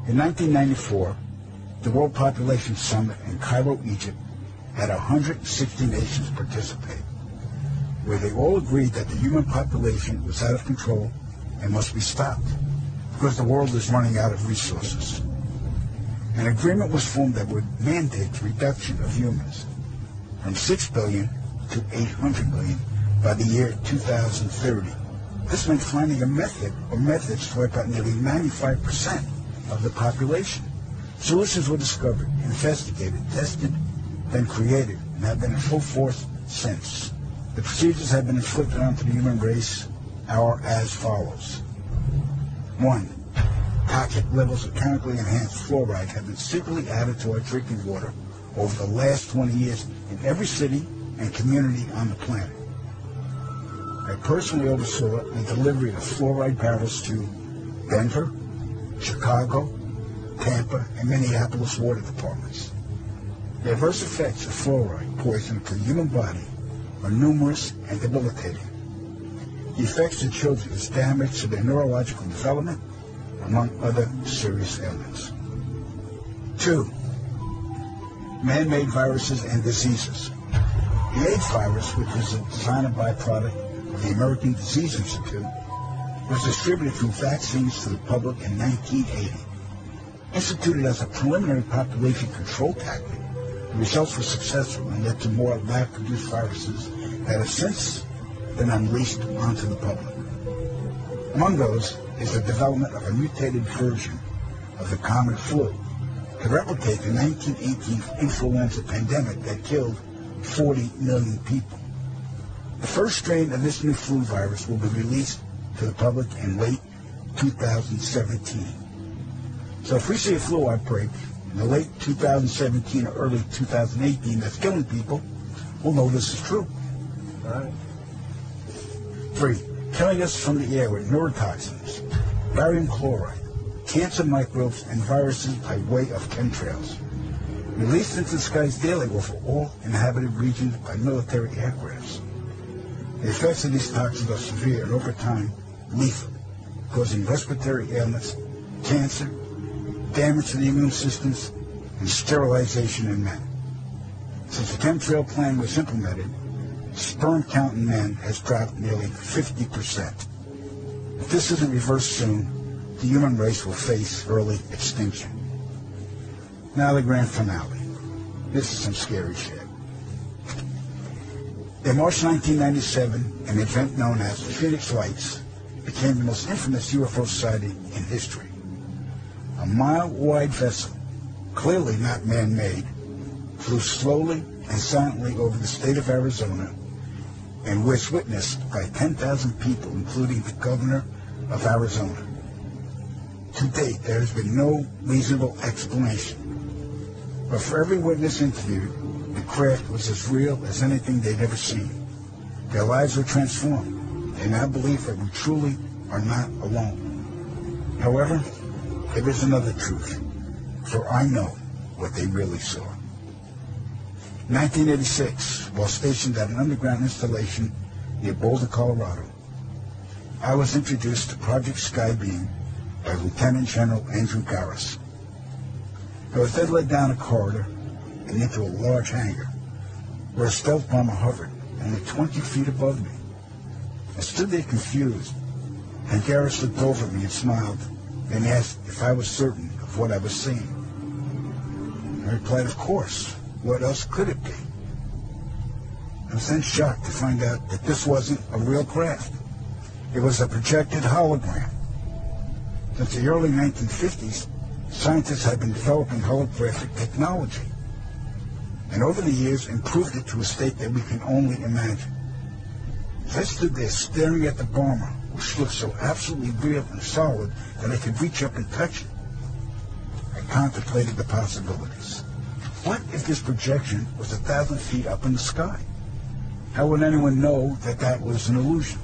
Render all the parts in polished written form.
In 1994, the World Population Summit in Cairo, Egypt, had 160 nations participate, where they all agreed that the human population was out of control and must be stopped because the world is running out of resources. An agreement was formed that would mandate the reduction of humans from 6 billion to 800 million by the year 2030. This meant finding a method or methods to wipe out nearly 95% of the population. Solutions were discovered, investigated, tested, then created, and have been in full force since. The procedures have been inflicted onto the human race are as follows. 1. Toxic levels of chemically enhanced fluoride have been secretly added to our drinking water over the last 20 years in every city and community on the planet. I personally oversaw the delivery of fluoride barrels to Denver, Chicago, Tampa, and Minneapolis water departments. The adverse effects of fluoride poison to the human body are numerous and debilitating. The effects to children is damage to their neurological development, among other serious ailments. 2. Man-made viruses and diseases. The AIDS virus, which was a designer byproduct of the American Disease Institute, was distributed through vaccines to the public in 1980. Instituted as a preliminary population control tactic, the results were successful and led to more lab-produced viruses that have since been unleashed onto the public. Among those is the development of a mutated version of the common flu to replicate the 1918 influenza pandemic that killed 40 million people. The first strain of this new flu virus will be released to the public in late 2017. So if we see a flu outbreak in the late 2017 or early 2018 that's killing people, we'll know this is true. All right. 3. Killing us from the air with neurotoxins, barium chloride, cancer microbes, and viruses by way of chemtrails, released into the skies daily over all inhabited regions by military aircrafts. The effects of these toxins are severe and over time lethal, causing respiratory ailments, cancer, damage to the immune systems, and sterilization in men. Since the chemtrail plan was implemented, sperm count in men has dropped nearly 50%. If this isn't reversed soon, the human race will face early extinction. Now the grand finale. This is some scary shit. In March 1997, an event known as the Phoenix Lights became the most infamous UFO sighting in history. A mile-wide vessel, clearly not man-made, flew slowly and silently over the state of Arizona and was witnessed by 10,000 people, including the governor of Arizona. To date, there has been no reasonable explanation. But for every witness interviewed, the craft was as real as anything they'd ever seen. Their lives were transformed. They now believe that we truly are not alone. However, there is another truth, for I know what they really saw. In 1986, while stationed at an underground installation near Boulder, Colorado, I was introduced to Project Skybeam by Lieutenant General Andrew Garris. I was then led down a corridor and into a large hangar where a stealth bomber hovered only 20 feet above me. I stood there confused, and Garris looked over at me and smiled and asked if I was certain of what I was seeing. I replied, of course. What else could it be? I was then shocked to find out that this wasn't a real craft. It was a projected hologram. Since the early 1950s, scientists have been developing holographic technology, and over the years improved it to a state that we can only imagine. As I stood there staring at the bomber, which looked so absolutely real and solid that I could reach up and touch it, I contemplated the possibilities. What if this projection was 1,000 feet up in the sky? How would anyone know that that was an illusion?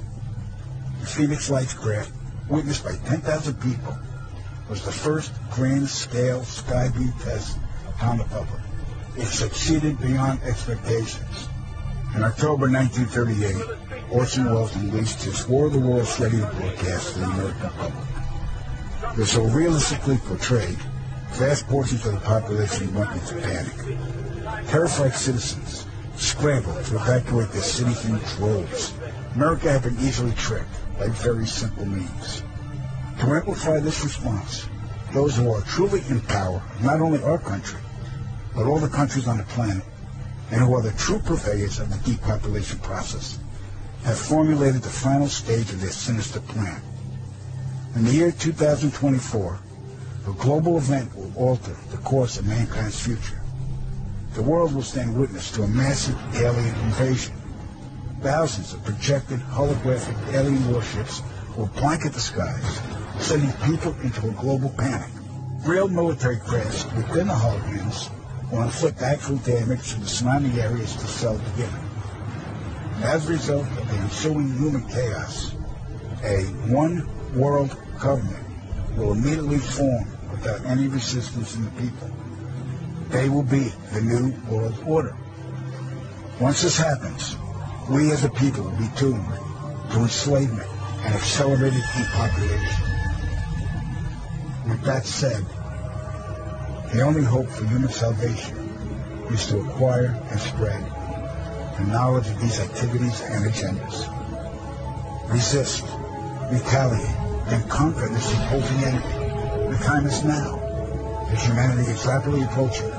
The Phoenix Lights craft, witnessed by 10,000 people, was the first grand-scale skybeam test upon the public. It succeeded beyond expectations. In October 1938, Orson Welles released his War of the Worlds radio broadcast to the American public. It was so realistically portrayed vast portions of the population went into panic. Terrified citizens scrambled to evacuate their cities in droves. America had been easily tricked by very simple means. To amplify this response, those who are truly in power of not only our country, but all the countries on the planet, and who are the true purveyors of the depopulation process, have formulated the final stage of their sinister plan. In the year 2024, a global event will alter the course of mankind's future. The world will stand witness to a massive alien invasion. Thousands of projected holographic alien warships will blanket the skies, sending people into a global panic. Real military crafts within the holograms will inflict actual damage to the surrounding areas the cell begin. As a result of the ensuing human chaos, a one-world government will immediately form without any resistance in the people. They will be the new world order. Once this happens, we as a people will be doomed to enslavement and accelerated depopulation. With that said, the only hope for human salvation is to acquire and spread the knowledge of these activities and agendas. Resist, retaliate, and conquer this opposing enemy. The time is now, as humanity is rapidly approaching